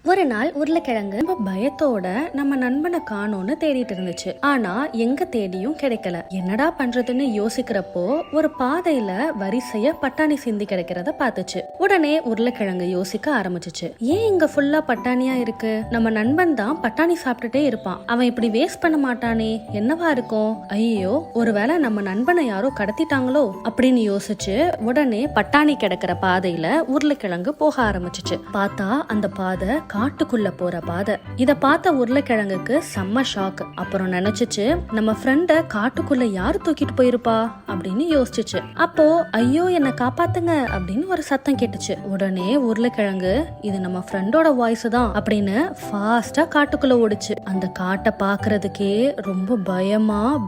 ஒரு நாள் உருளைக்கிழங்கு ரொம்ப பயத்தோட நம்ம நண்பனை காணோம்னு தேடிட்டு இருந்துச்சு. ஆனா எங்க தேடியும் கிடைக்கல. என்னடா பண்றதுன்னு யோசிக்கிறப்போ ஒரு பாதையில வரிசைய பட்டாணி சிந்தி கிடைக்கிறத பாத்துச்சு. உடனே உருளைக்கிழங்கு யோசிக்க ஆரம்பிச்சுச்சு. ஏன் இங்க ஃபுல்லா பட்டாணியா இருக்கு? நம்ம நண்பன் தான் பட்டாணி சாப்பிட்டுட்டே இருப்பான். அவன் இப்படி வேஸ்ட் பண்ண மாட்டானே, என்னவா இருக்கும்? ஐயோ, ஒருவேளை நம்ம நண்பனை யாரோ கடத்திட்டாங்களோ அப்படின்னு யோசிச்சு உடனே பட்டாணி கிடக்கிற பாதையில உருளைக்கிழங்கு போக ஆரம்பிச்சுச்சு. பார்த்தா அந்த பாதை காட்டுக்குள்ள போற பாதை. இத பார்த்த உருளைக்கிழங்குக்கு செம்ம ஷாக். அப்புறம் நினைச்சுச்சு, நம்ம ஃப்ரெண்ட காட்டுக்குள்ள யாரு தூக்கிட்டு போயிருப்பா அப்படின்னு யோசிச்சுச்சு. அப்போ ஐயோ என்ன காப்பாத்துங்க அப்படின்னு ஒரு சத்தம் கேட்டுச்சு. உடனே உருளைக்கிழங்கு இது நம்ம ஃப்ரெண்டோட வாய்ஸ் தான் அப்படின்னு ஃபாஸ்டா காட்டுக்குள்ள ஓடுச்சு. அந்த காட்டை பாக்குறதுக்கே ரொம்ப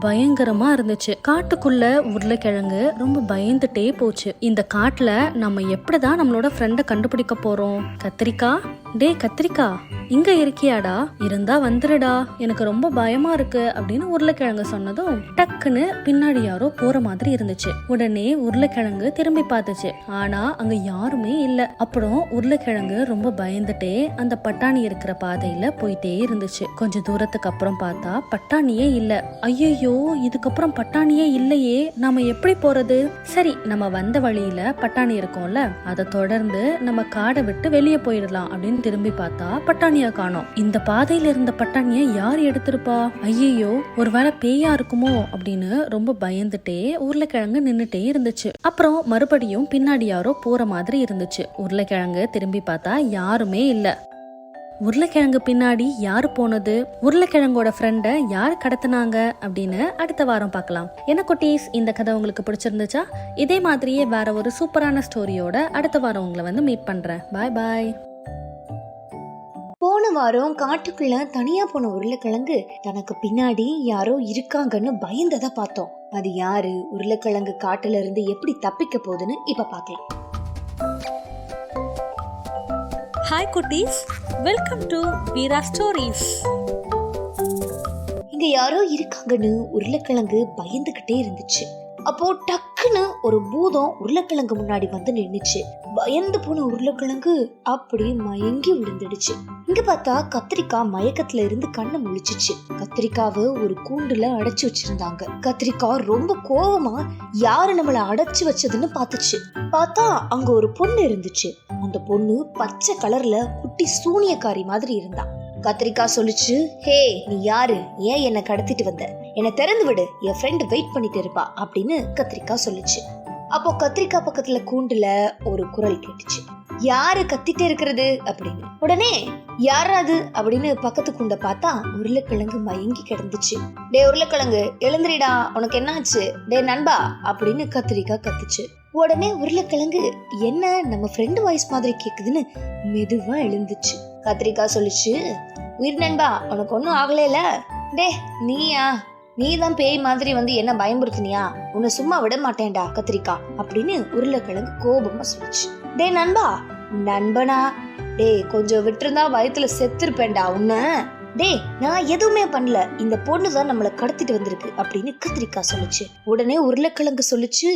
பயங்கரமா இருந்துச்சு. காட்டுக்குள்ள உருளைக்கிழங்கு ரொம்ப பயந்துட்டே போச்சு. இந்த காட்டுல நம்ம எப்படிதான் நம்மளோட ஃப்ரெண்ட கண்டுபிடிக்க போறோம்? டே கத்திரிக்கா, இங்க இருக்கியாடா? இருந்தா வந்துருடா, எனக்கு ரொம்ப பயமா இருக்கு அப்படின்னு உருளைக்கிழங்கு சொன்னதும் டக்குன்னு பின்னாடி யாரோ போற மாதிரி இருந்துச்சு. உடனே உருளைக்கிழங்கு திரும்பி பார்த்துச்சு. ஆனா அங்க யாருமே இல்ல. அப்புறம் உருளைக்கிழங்கு ரொம்ப பயந்துட்டே அந்த பட்டாணி இருக்கிற பாதையில போயிட்டே இருந்துச்சு. கொஞ்ச தூரத்துக்கு அப்புறம் பார்த்தா பட்டாணியே இல்ல. ஐயோ, இதுக்கப்புறம் பட்டாணியே இல்லையே, நாம எப்படி போறது? சரி, நம்ம வந்த வழியில பட்டாணி இருக்கும்ல, அதை தொடர்ந்து நம்ம காடை விட்டு வெளியே போயிடலாம் அப்படின்னு திரும்பி பார்த்தா பட்டாணியா காணோம். இந்த பாதையில இருந்த பட்டாணிய யார் எடுத்திருப்பா? ஐயோ, ஒருவேளை பேயா இருக்குமோ அப்படின்னு ரொம்ப பயந்துட்டே உருளைக்கிழங்கு நின்னுட்டே இருந்துச்சு. அப்புறம் மறுபடியும் பின்னாடி யாரோ போற மாதிரி இருந்துச்சு. உருளைக்கிழங்கு திரும்பி பார்த்தா யாருமே இல்ல. உருளைக்கிழங்கு பின்னாடி யாரு போனது? உருளைக்கிழங்கோட ஃப்ரெண்ட யாரு கடத்தினாங்க அப்படின்னு அடுத்த வாரம் பார்க்கலாம். என்ன குட்டீஸ், இந்த கதை உங்களுக்கு பிடிச்சிருந்துச்சா? இதே மாதிரியே வேற ஒரு சூப்பரான ஸ்டோரியோட அடுத்த வாரம் உங்களை மீட் பண்றேன். பாய் பாய். போன வாரம் காட்டுக்குள்ள தனியா போன உருளைக்கிழங்கு தனக்கு பின்னாடி யாரோ இருக்காங்கன்னு பயந்ததை பார்த்தோம். அது யாரு? உருளைக்கிழங்கு காட்டுல இருந்து எப்படி தப்பிக்க போகுதுன்னு இப்ப பார்க்கலாம். ஹாய் குட்டீஸ், வெல்கம் டு வீரா ஸ்டோரிஸ். இங்க யாரோ இருக்காங்கன்னு உருளைக்கிழங்கு பயந்துகிட்டே இருந்துச்சு. அப்போ டக்குன்னு ஒரு பூதம் உருளைக்கிழங்கு முன்னாடி வந்து நின்னுச்சு. பயந்து போன உருளைக்கிழங்கு அப்படி மயங்கி விழுந்துடுச்சு. இங்க பார்த்தா கத்திரிக்காய் மயக்கத்துல இருந்து கண்ணை முழிச்சிச்சு. கத்திரிக்காவை ஒரு கூண்டுல அடைச்சு வச்சிருந்தாங்க. கத்திரிக்காய் ரொம்ப கோவமா யாரு நம்மள அடைச்சு வச்சதுன்னு பாத்துச்சு. பார்த்தா அங்க ஒரு பொண்ணு இருந்துச்சு. அந்த பொண்ணு பச்சை கலர்ல குட்டி சூனியக்காரி மாதிரி இருந்தா. கத்திரிக்காய் சொல்லிச்சு, ஹே, நீ யாரு? ஏன் என்ன கடத்திட்டு வந்த? என்ன திறந்து விடு, என் ஃப்ரெண்ட் வெயிட் பண்ணிட்டு இருப்பா அப்படின்னு கத்திரிக்காய் சொல்லிச்சு. அப்போ கத்திரிக்காய் பக்கத்துல கூண்டுல ஒரு குரல் கேட்டுச்சு, யாரு கத்திட்டே இருக்கிறது அப்படின்னு. உடனே யாராது அப்படின்னு பக்கத்து கூண்ட பார்த்தா உருளைக்கிழங்கு மயங்கி கிடந்துச்சு. டே உருளைக்கிழங்கு, எழுந்திரிடா, உனக்கு என்னாச்சு? டே நண்பா அப்படின்னு கத்திரிக்காய் கத்துச்சு. உடனே உருளைக்கிழங்கு என்ன நம்ம ஃப்ரெண்டு வாய்ஸ் மாதிரி கேக்குதுன்னு மெதுவா எழுந்துச்சு. கத்திரிக்காய் சொல்லிச்சு, உயிர் நண்பா, உனக்கு ஒன்னும் ஆகலைல? டே நீயா? நீதான் பேய் மாதிரி வந்து என்ன பயமுறுத்தினியா? உன்னை சும்மா விட மாட்டேன்டா கத்திரிக்கா அப்படின்னு உருளைக்கிழங்கு கோபமா சொல்லிச்சு. டே நண்பா. நண்பனா? டே கொஞ்சம் விட்டுருந்தா வயித்துல செத்துருப்பேன்டா உன்ன. டே நான் எதுவுமே பண்ணல, இந்த பொண்ணுதான் நம்மள கடத்திட்டு வந்திருக்கு அப்படின்னு கத்திரிக்காய் சொல்லிச்சு. உடனே உருளைக்கிழங்கு சொல்லிச்சு,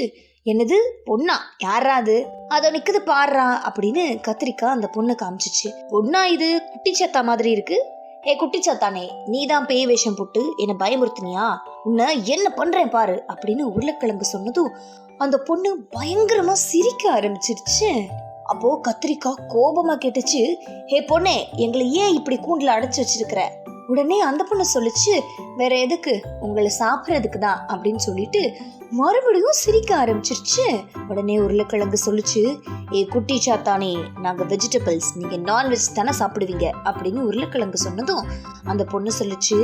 என்னது பொண்ணா? யாராது? அத நிக்குது பாடுறா அப்படின்னு கத்திரிக்காய் அந்த பொண்ணை காமிச்சிச்சு. பொண்ணா இது? குட்டிச்சத்தா மாதிரி இருக்கு. ஏ குட்டிச்சாத்தானே, நீதான் பேய் வேஷம் போட்டு என்ன பயமுறுத்தினியா? உன்னை என்ன பண்றேன் பாரு அப்படின்னு உருளைக்கிழங்கு சொன்னதும் அந்த பொண்ணு பயங்கரமா சிரிக்க ஆரம்பிச்சிருச்சு. அப்போ கத்திரிக்காய் கோபமா கேட்டுச்சு, ஹே பொண்ணே, எங்களை ஏன் இப்படி கூண்டுல அடைச்சு வச்சிருக்கிற? உடனே அந்த பொண்ணு சொல்லிச்சு, வேற எதுக்கு? உங்களை சாப்பிடறதுக்கு தான் அப்படின்னு சொல்லிட்டு மறுபடியும் சிரிக்க ஆரம்பிச்சிருச்சு. உடனே உருளைக்கிழங்கு சொல்லிச்சு, ஏ குட்டி சாத்தானே, நாங்க வெஜிடபிள்ஸ், நீங்க நான்வெஜ் தானே சாப்பிடுவீங்க அப்படின்னு உருளைக்கிழங்கு சொன்னதும் அந்த பொண்ணு சொல்லிச்சு,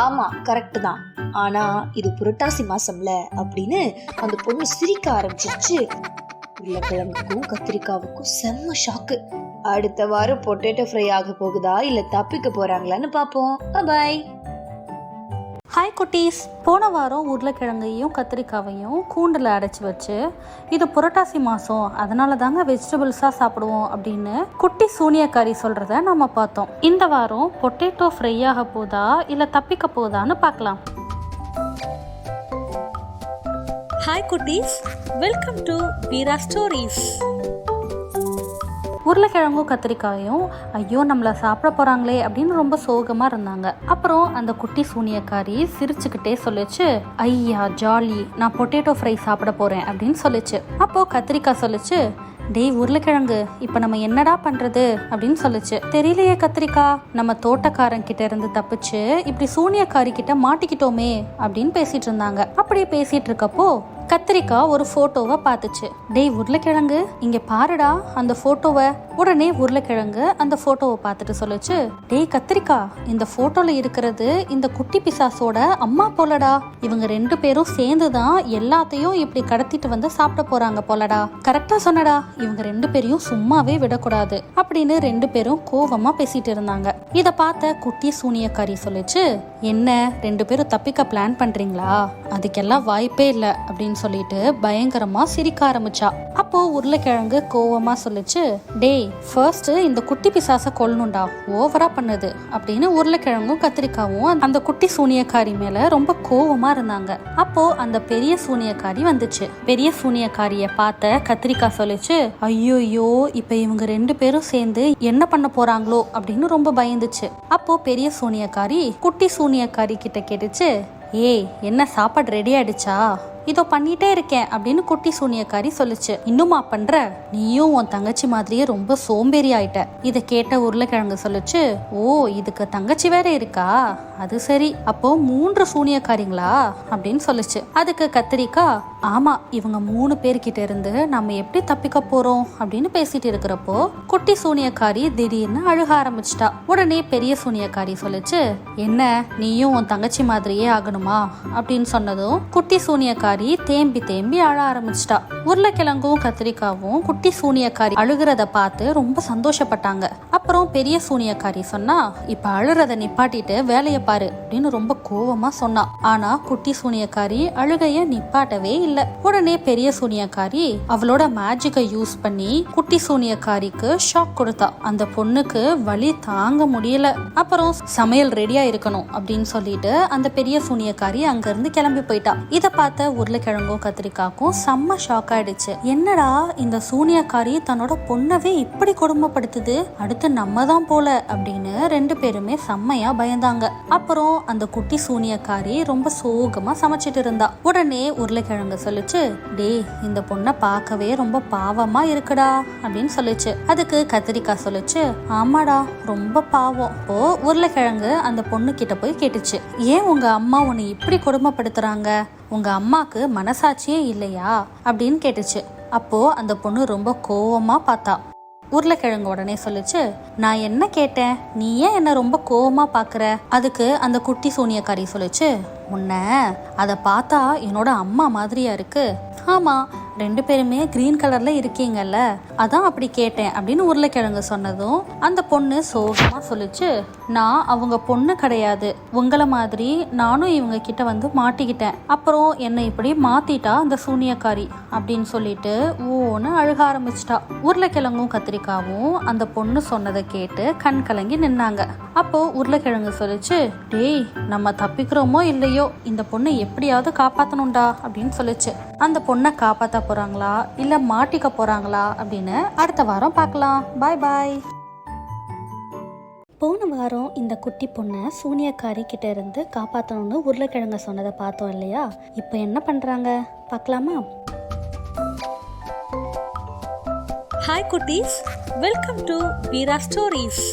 ஆமா கரெக்ட் தான், ஆனா இது புரட்டாசி மாசம்ல அப்படின்னு அந்த பொண்ணு சிரிக்க ஆரம்பிச்சிருச்சு. உருளைக்கிழங்குக்கும் கத்திரிக்காவுக்கும் செம்ம ஷாக்கு. அடுத்த வாரம் பொட்டேட்டோ ஃப்ரை ஆக போகுதா இல்ல தப்பிக்க போறாங்களான்னு பாப்போம். பாய். ஹாய் குட்டீஸ், போன வாரம் உருளைக்கிழங்கையும் கத்திரிக்காவையும் கூண்டில் அடைச்சி வச்சு இது புரட்டாசி மாதம், அதனால தாங்க வெஜிடபிள்ஸாக சாப்பிடுவோம் அப்படின்னு குட்டி சூனியக்காரி சொல்கிறத நம்ம பார்த்தோம். இந்த வாரம் பொட்டேட்டோ ஃப்ரை ஆக போதா இல்லை தப்பிக்க போதான்னு பார்க்கலாம். ஹாய் குட்டீஸ், வெல்கம் டு வீரா ஸ்டோரிஸ். உருளைக்கிழங்கும் கத்திரிக்காயும் ஐயோ நம்மள சாப்பிட போறாங்களே அப்படின்னு ரொம்ப சோகமா இருந்தாங்க. அப்புறம் அந்த குட்டி சூனியக்காரி சிரிச்சுக்கிட்டே சொல்லுச்சு, ஐயா ஜாலி, நான் பொட்டேட்டோ ஃப்ரை சாப்பிட போறேன் அப்படின்னு சொல்லுச்சு. அப்போ கத்திரிக்காய் சொல்லுச்சு, டேய் உருளைக்கிழங்கு, இப்ப நம்ம என்னடா பண்றது அப்படின்னு சொல்லுச்சு. தெரியலையே கத்திரிக்கா, நம்ம தோட்டக்காரன் கிட்ட இருந்து தப்பிச்சு இப்படி சூனியக்காரி கிட்ட மாட்டிக்கிட்டோமே அப்படின்னு பேசிட்டு இருந்தாங்க. அப்படியே பேசிட்டு இருக்கப்போ கத்திரிக்காய் ஒரு போட்டோவை பார்த்துச்சு. டேய் உருளைக்கிழங்கு, இங்க பாருடா அந்த போட்டோவை. உடனே உருளைக்கிழங்கு அந்த போட்டோவை பார்த்துட்டு சொல்லுச்சு, டேய் கத்திரிக்காய், இந்த போட்டோல இருக்கிறது இந்த குட்டி பிசாசோட அம்மா போலடா. இவங்க 2 பேரும் சேர்ந்துதான் எல்லாத்தையும் இப்படி கடத்திட்டு வந்து சாப்பிட போறாங்க போலடா. கரெக்டா சொன்னடா, இவங்க 2 பேரையும் சும்மாவே விடக்கூடாது அப்படின்னு 2 பேரும் கோவமா பேசிட்டு இருந்தாங்க. இத பார்த்த குட்டி சூனியக்காரி சொல்லுச்சு, என்ன 2 பேரும் தப்பிக்க பிளான் பண்றீங்களா? அதுக்கெல்லாம் வாய்ப்பே இல்ல அப்படின்னு சொல்லிட்டு பயங்கரமா சிரிக்க ஆரம்பிச்சா. அப்போ உருளைக்கிழங்கு கோவமா சொல்லுச்சு, டேய் ஃபர்ஸ்ட் இந்த குட்டி பிசாச கொல்லணும்டா, ஓவரா பண்ணுது அப்படின்னு உருளைக்கிழங்கும் கத்திரிக்காவும் அந்த குட்டி சூனியக்காரி மேல ரொம்ப கோவமா இருந்தாங்க. அப்போ அந்த பெரிய சூனியக்காரி வந்துச்சு. பெரிய சூனியக்காரிய பார்த்த கத்திரிக்காய் சொல்லுச்சு, ஐயோயோ இப்ப இவங்க 2 பேரும் சேர்ந்து என்ன பண்ண போறாங்களோ அப்படின்னு ரொம்ப பயந்துச்சு. அப்போ பெரிய சூனியக்காரி குட்டி சூனியக்காரி கிட்ட கேட்டுச்சு, ஏய் என்ன சாப்பாடு ரெடி ஆயிடுச்சா? இதோ பண்ணிட்டே இருக்கேன் அப்படின்னு குட்டி சூனியக்காரி சொல்லுச்சு. இன்னுமா பண்ற? நீயும் உன் தங்கச்சி மாதிரியே ரொம்ப சோம்பேறி ஆயிட்ட. இத கேட்ட உருளைக்கிழங்கு சொல்லுச்சு, ஓ இதுக்கு தங்கச்சி வேற இருக்கா? அது சரி, அப்போ 3 சூனியக்காரிங்களா அப்படின்னு சொல்லுச்சு. அதுக்கு கத்திரிக்கா, ஆமா இவங்க 3 பேர்கிட்ட இருந்து நம்ம எப்படி தப்பிக்க போறோம் அப்படின்னு பேசிட்டு இருக்கிறப்போ குட்டி சூனியக்காரி திடீர்னு அழுக ஆரம்பிச்சிட்டா. உடனே பெரிய சூனியக்காரி சொல்லுச்சு, என்ன நீயும் உன் தங்கச்சி மாதிரியே ஆகணுமா அப்படின்னு சொன்னதும் குட்டி சூனியக்காரி தேம்பி தேம்பி அழ ஆரம்பிச்சிட்டா. உருளைக்கிழங்கும் கத்திரிக்காவும் குட்டி சூனியக்காரி அழுகிறத பார்த்து ரொம்ப சந்தோஷப்பட்டாங்க. அப்புறம் பெரிய சூனியக்காரி சொன்னா, இப்ப அழுறத நிப்பாட்டிட்டு வேலைய பாரு அப்படின்னு ரொம்ப கோவமா சொன்னா. ஆனா குட்டி சூனியக்காரி அழுகைய நிப்பாட்டவே இல்ல. உடனே பெரிய சூனியக்காரி அவளோட மேஜிக்கை யூஸ் பண்ணி குட்டி சூனியக்காரிக்கு ஷாக் கொடுத்தா. அந்த பொண்ணுக்கு வலி தாங்க முடியல. அப்புறம் சமையல் ரெடியா இருக்கணும் அப்படின்னு சொல்லிட்டு அந்த பெரிய சூனியக்காரி அங்க இருந்து கிளம்பி போயிட்டா. இத பார்த்த உருளைக்கிழங்கும் கத்திரிக்காக்கும் செம்ம ஷாக் ஆயிடுச்சு. என்னடா இந்த சூனியக்காரி தன்னோட பொண்ணவே இப்படி கொடுமைப்படுத்துது, அடுத்து நம்ம தான் போல அப்படின்னு 2 பேருமே செம்மையா பயந்தாங்க. அப்புறம் அந்த குட்டி சூனியக்காரி ரொம்ப சோகமா சமைச்சிட்டு இருந்தா. உடனே உருளைக்கிழங்கு சொல்லுச்சு, டேய் இந்த பொண்ணை பார்க்கவே ரொம்ப பாவமா இருக்குடா அப்படின்னு சொல்லுச்சு. அதுக்கு கத்திரிக்காய் சொல்லுச்சு, ஆமாடா ரொம்ப பாவம். ஓ உருளைக்கிழங்கு அந்த பொண்ணு கிட்ட போய் கேட்டுச்சு, ஏன் உங்க அம்மா உன்னை இப்படி கொடுமைப்படுத்துறாங்க? உங்க அம்மாக்கு மனசாட்சியே இல்லையா அப்படின்னு கேட்டுச்சு. அப்போ அந்த பொண்ணு ரொம்ப கோவமா பார்த்தா. உருளைக்கிழங்கு உடனே சொல்லுச்சு, நான் என்ன கேட்டேன், நீ ஏன் என்ன ரொம்ப கோவமா பாக்குற? அதுக்கு அந்த குட்டி சூனியக்காரி சொல்லுச்சு, உன்ன அதை பார்த்தா என்னோட அம்மா மாதிரியா இருக்கு. ஆமா 2 பேருமே கிரீன் கலர்ல இருக்கீங்கல்ல, அதான் அப்படி கேட்டேன் அப்படின்னு உருளைக்கிழங்கு சொன்னதும் அந்த பொண்ணு சோகமா சொல்லுச்சு, நான் அவங்க பொண்ணு கிடையாது, உங்களை மாதிரி நானும் இவங்க கிட்ட வந்து மாட்டிக்கிட்டேன். அப்புறம் என்னை இப்படி மாத்திட்டா அந்த சூனியக்காரி அப்படின்னு சொல்லிட்டு ஓன்னு அழுக ஆரம்பிச்சிட்டா. உருளைக்கிழங்கும் கத்திரிக்காவும் அந்த பொண்ணு சொன்னதை கேட்டு கண் கலங்கி நின்னாங்க. அப்போ உருளைக்கிழங்கு சொல்லுச்சு, டேய் நம்ம தப்பிக்கிறோமோ இல்லையோ இந்த பொண்ணை எப்படியாவது காப்பாத்தணும்டா அப்படின்னு சொல்லுச்சு. அந்த பொண்ணை காப்பாத்த போறாங்களா இல்ல மாட்டிக்க போறாங்களா அப்படின்னு அடுத்த வாரம் பார்க்கலாம். பாய் பாய். போன வாரம் இந்த குட்டி பொண்ணை சூனியக்காரி கிட்ட இருந்து காப்பாற்றணும்னு உருளைக்கிழங்க சொன்னதை பார்த்தோம் இல்லையா? இப்போ என்ன பண்றாங்க பார்க்கலாமா? ஹாய் குட்டீஸ், வெல்கம் டு வீரா ஸ்டோரிஸ்.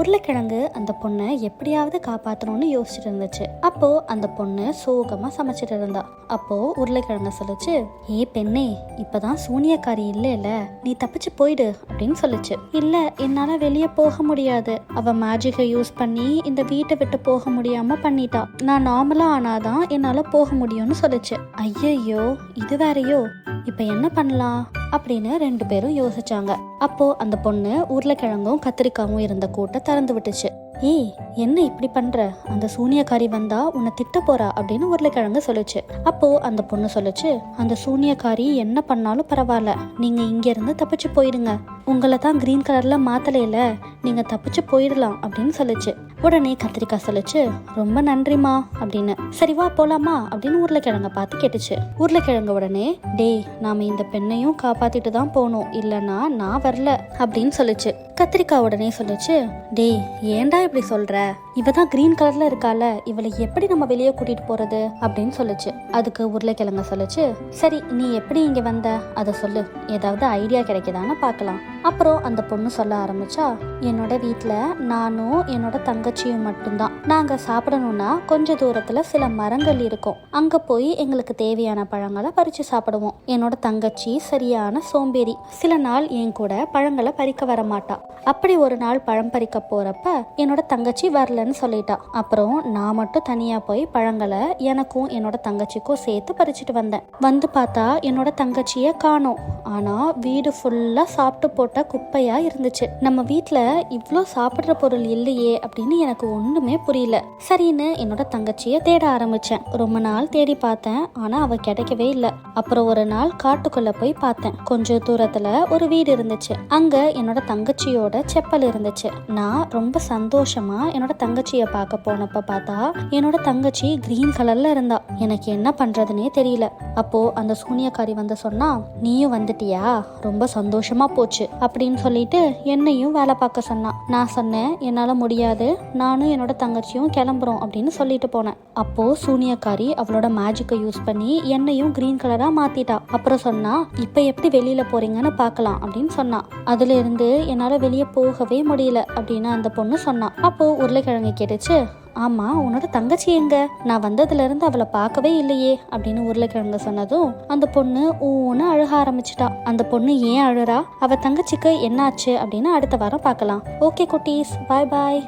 உருளைக்கிழங்கு அந்த பொண்ணை எப்படியாவது காப்பாற்றணும்னு யோசிச்சுட்டு இருந்துச்சு. அப்போ அந்த பொண்ணு சோகமா சமைச்சிட்டு இருந்தா. அப்போ உருளைக்கிழங்கு சொல்லுச்சு, ஏ பெண்ணே, இப்பதான் சூனியக்காரி இல்ல, நீ தப்பிச்சு போயிடு அப்படின்னு சொல்லுச்சு. இல்ல என்னால வெளியே போக முடியாது, அவ மேஜிக்கை யூஸ் பண்ணி இந்த வீட்டை விட்டு போக முடியாம பண்ணிட்டா, நான் நார்மலா ஆனாதான் என்னால போக முடியும்னு சொல்லுச்சு. ஐயையோ இது வேறையோ, இப்ப என்ன பண்ணலாம் அப்படின்னு 2 பேரும் யோசிச்சாங்க. அப்போ அந்த பொண்ணு உருளைக்கிழங்கும் கத்திரிக்காவும் இருந்த கூட்டை திறந்து விட்டுச்சு. ஏய் என்ன இப்படி பண்ற, அந்த சூனியக்காரி வந்தா உன்னை திட்ட போறா அப்படின்னு உருளைக்கிழங்கு சொல்லுச்சு. அப்போ அந்த பொண்ணு சொல்லுச்சு, அந்த சூனியக்காரி என்ன பண்ணாலும் பரவாயில்ல, நீங்க இங்க இருந்து தப்பிச்சு போயிடுங்க, உங்களை தான் கிரீன் கலர்ல மாத்தலையில, நீங்க தப்பிச்சு போயிடலாம் அப்படின்னு சொல்லுச்சு. உடனே கத்திரிக்காய் சொல்லுச்சு, ரொம்ப நன்றிமா அப்படின்னு. சரி வா போலாமா அப்படின்னு உருளைக்கிழங்க பார்த்து கேட்டுச்சு. உருளைக்கிழங்கு உடனே, டேய் நாம இந்த பெண்ணையும் காப்பாத்திட்டு தான் போகணும், இல்லைன்னா நான் வரல அப்படின்னு சொல்லுச்சு. கத்திரிக்காய் உடனே சொல்லுச்சு, டேய் ஏன்டா இப்படி சொல்ற, இவதான் கிரீன் கலர்ல இருக்கால, இவளை எப்படி நம்ம வெளியே கூட்டிட்டு போறது அப்படின்னு சொல்லுச்சு. அதுக்கு உருளைக்கிழங்க சொல்லுச்சு, சரி நீ எப்படி இங்க வந்த அதை சொல்லு, ஏதாவது ஐடியா கிடைக்குதான்னு பார்க்கலாம். அப்புறம் அந்த பொண்ணு சொல்ல ஆரம்பிச்சா, என்னோட வீட்டுல நானும் என்னோட தங்கச்சியும் மட்டும்தான். நாங்க சாப்பிடணும்னா கொஞ்ச தூரத்துல சில மரங்கள் இருக்கும், அங்க போய் எங்களுக்கு தேவையான பழங்களை பறிச்சு சாப்பிடுவோம். என்னோட தங்கச்சி சரியான சோம்பேறி, சில நாள் என் கூட பழங்களை பறிக்க வர மாட்டா. அப்படி ஒரு நாள் பழம் பறிக்க போறப்ப என்னோட தங்கச்சி வரலன்னு சொல்லிட்டா. அப்புறம் நான் மட்டும் தனியா போய் பழங்களை எனக்கும் என்னோட தங்கச்சிக்கும் சேர்த்து பறிச்சுட்டு வந்தேன். வந்து பார்த்தா என்னோட தங்கச்சிய காணோம். ஆனா வீடு ஃபுல்லா சாப்பிட்டு போட்ட குப்பையா இருந்துச்சு. நம்ம வீட்டுல இவ்ளோ சாப்பிடுற பொருள் இல்லையே அப்படின்னு எனக்கு ஒண்ணுமே புரியல. சரின்னு என்னோட தங்கச்சிய தேட ஆரம்பிச்சேன். ரொம்ப நாள் தேடி பார்த்தேன், ஆனா அவ கிடைக்கவே இல்லை. அப்புறம் ஒரு நாள் காட்டுக்குள்ள போய் பார்த்தேன். கொஞ்சம் தூரத்துல ஒரு வீடு இருந்துச்சு. அங்க என்னோட தங்கச்சியோட செப்பல் இருந்துச்சு. நான் ரொம்ப சந்தோஷமா என்னோட தங்கச்சிய பார்க்க போனப்ப பார்த்தா என்னோட தங்கச்சி கிரீன் கலர்ல இருந்தா. எனக்கு என்ன பண்றதுன்னே தெரியல. அப்போ அந்த சூனியக்காரி வந்து சொன்னா, நீயும் வந்துட்டியா, ரொம்ப சந்தோஷமா போச்சு அப்படின்னு சொல்லிட்டு என்னையும் வேலை பார்க்க சொன்னா. நான் சொன்னேன், என்னால முடியாது, நானும் என்னோட தங்கச்சியும் கிளம்புறோம் அப்படின்னு சொல்லிட்டு போனேன். அப்போ சூனியக்காரி அவளோட மேஜிக்கை யூஸ் பண்ணி என்னையும் கிரீன் கலரா மாத்திட்டா. அப்புறம் சொன்னா, இப்ப எப்படி வெளியில போறீங்கன்னு பார்க்கலாம் அப்படின்னு சொன்னா. அதுல இருந்து என்னால வெளியே போகவே முடியல அப்படின்னு அந்த பொண்ணு சொன்னா. அப்போ உருளைக்கிழங்கு கேட்டுச்சு, ஆமா உன்னோட தங்கச்சி எங்க, நான் வந்ததுல இருந்து அவளை பார்க்கவே இல்லையே அப்படின்னு உருளைக்கிழங்கு சொன்னதும் அந்த பொண்ணு ஊன்னு அழுக ஆரம்பிச்சிட்டா. அந்த பொண்ணு ஏன் அழுறா, அவ தங்கச்சிக்கு என்னாச்சு அப்படின்னு அடுத்த வாரம் பார்க்கலாம். ஓகே குட்டீஸ், பாய் பாய்.